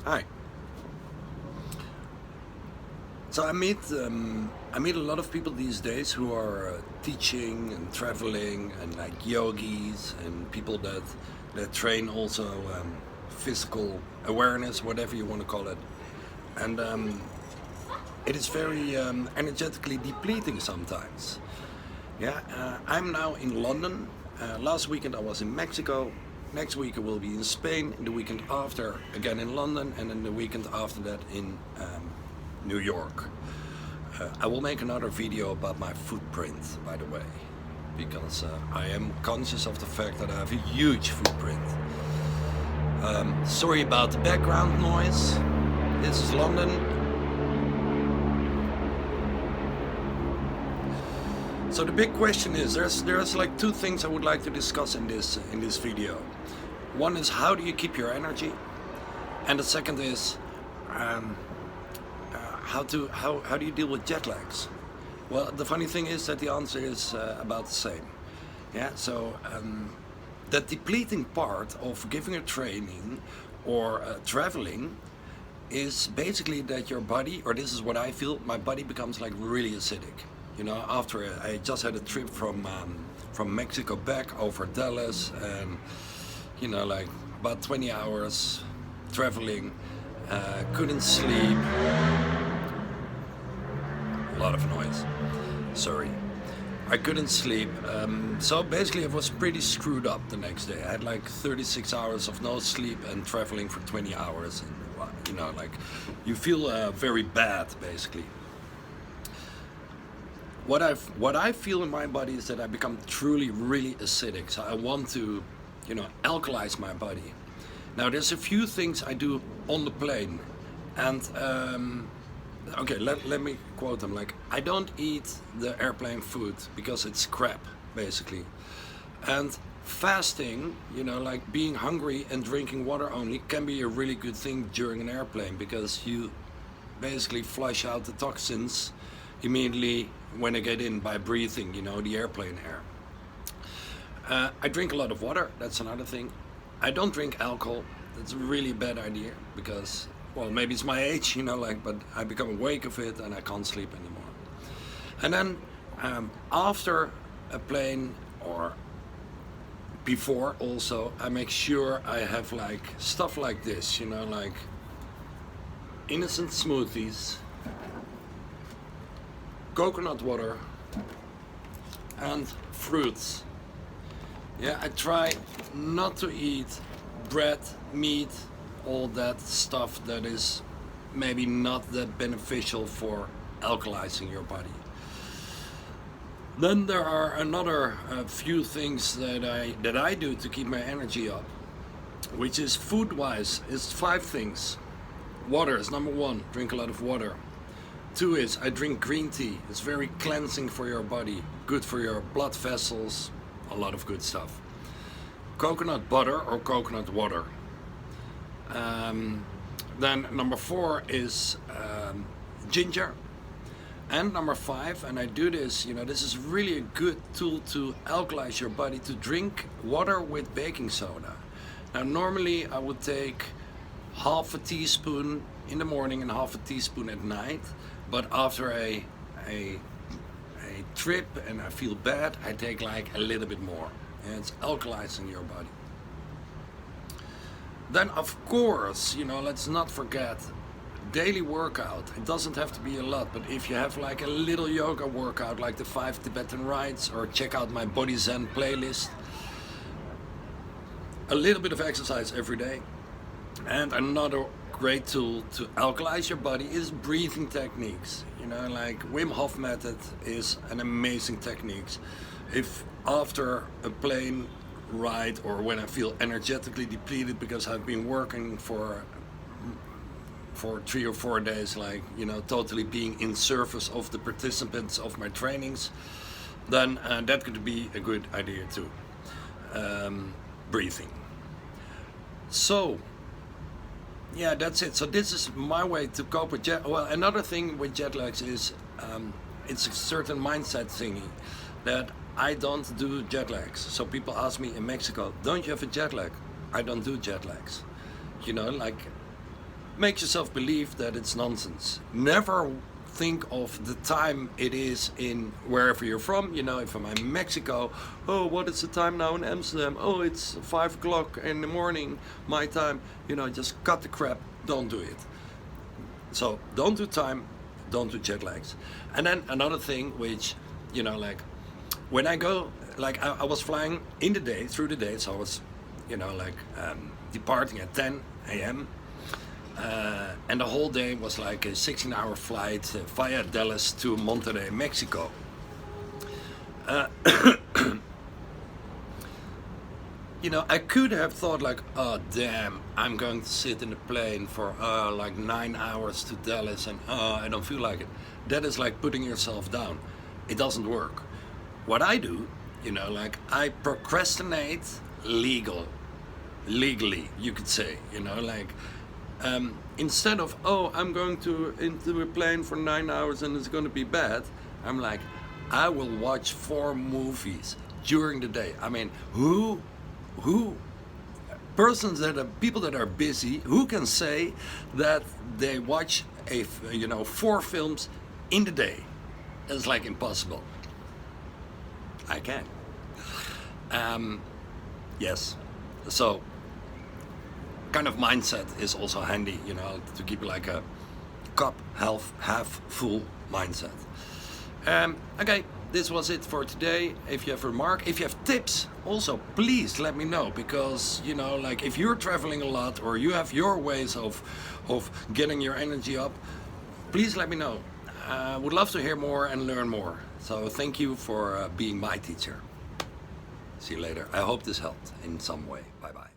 Hi. So I meet a lot of people these days who are teaching and traveling and like yogis and people that train also physical awareness, whatever you want to call it, and it is very energetically depleting sometimes. Yeah, I'm now in London. Last weekend I was in Mexico. Next week I will be in Spain. The weekend after again in London, and then the weekend after that in New York. I will make another video about my footprint, by the way, because I am conscious of the fact that I have a huge footprint. Sorry about the background noise. This is London. So the big question is, there's like two things I would like to discuss in this video. One is, how do you keep your energy, and the second is how do you deal with jet lags? Well, the funny thing is that the answer is about the same. Yeah. So that depleting part of giving a training or traveling is basically that your body, or this is what I feel, my body becomes like really acidic. You know, after I just had a trip from Mexico back over Dallas, and you know, like about 20 hours traveling, couldn't sleep, a lot of noise. Sorry, I couldn't sleep. So basically, I was pretty screwed up the next day. I had like 36 hours of no sleep and traveling for 20 hours, and you know, like you feel very bad basically. What I feel in my body is that I become truly really acidic. So I want to, you know, alkalize my body. Now there's a few things I do on the plane, and okay, let me quote them. Like, I don't eat the airplane food because it's crap, basically. And fasting, you know, like being hungry and drinking water only, can be a really good thing during an airplane, because you basically flush out the toxins immediately when I get in by breathing, you know, the airplane air. I drink a lot of water, that's another thing. I don't drink alcohol. That's a really bad idea, because, well, maybe it's my age, you know, like, but I become awake of it and I can't sleep anymore. And then after a plane, or before also, I make sure I have like stuff like this, you know, like innocent smoothies, coconut water, and fruits. Yeah, I try not to eat bread, meat, all that stuff that is maybe not that beneficial for alkalizing your body. Then there are another few things that I do to keep my energy up, which is food-wise. It's 5 things. Water is number 1. Drink a lot of water. 2 is I drink green tea. It's very cleansing for your body, good for your blood vessels, a lot of good stuff. Coconut butter or coconut water. Then number 4 is ginger. And number 5, and I do this, you know, this is really a good tool to alkalize your body, to drink water with baking soda. Now normally I would take half a teaspoon in the morning and half a teaspoon at night, but after a trip and I feel bad, I take like a little bit more, and it's alkalizing your body. Then of course, you know, let's not forget daily workout. It doesn't have to be a lot, but if you have like a little yoga workout like the 5 Tibetan Rites, or check out my Body Zen playlist, a little bit of exercise every day. And another great tool to alkalize your body is breathing techniques. You know, like Wim Hof method is an amazing technique. If after a plane ride, or when I feel energetically depleted because I've been working for 3 or 4 days, like, you know, totally being in service of the participants of my trainings, then that could be a good idea too. Breathing. So yeah, that's it. So this is my way to cope with jet. Well, another thing with jet lags is it's a certain mindset thingy that I don't do jet lags. So people ask me in Mexico, don't you have a jet lag? I don't do jet lags. You know, like make yourself believe that it's nonsense. Never think of the time it is in wherever you're from. You know, if I'm in Mexico, oh, what is the time now in Amsterdam? Oh, it's 5 o'clock in the morning, my time. You know, just cut the crap, don't do it. So don't do time, don't do jet lags. And then another thing which, you know, like when I go, like I was flying in the day, through the day, so I was, you know, like departing at 10 a.m. And the whole day was like a 16-hour flight via Dallas to Monterrey, Mexico. You know, I could have thought like, oh damn, I'm going to sit in a plane for like 9 hours to Dallas and I don't feel like it. That is like putting yourself down. It doesn't work. What I do, you know, like I procrastinate legally, you could say, you know, like instead of, oh, I'm going into a plane for 9 hours and it's going to be bad, I'm like, I will watch 4 movies during the day. I mean, people that are busy, who can say that they watch 4 films in the day? It's like impossible. I can. Yes. So kind of mindset is also handy, you know, to keep like a cup half full mindset. Okay, this was it for today. If you have a remark, if you have tips, also please let me know, because, you know, like if you're traveling a lot or you have your ways of getting your energy up, please let me know. Would love to hear more and learn more. So thank you for being my teacher. See you later. I hope this helped in some way. Bye bye.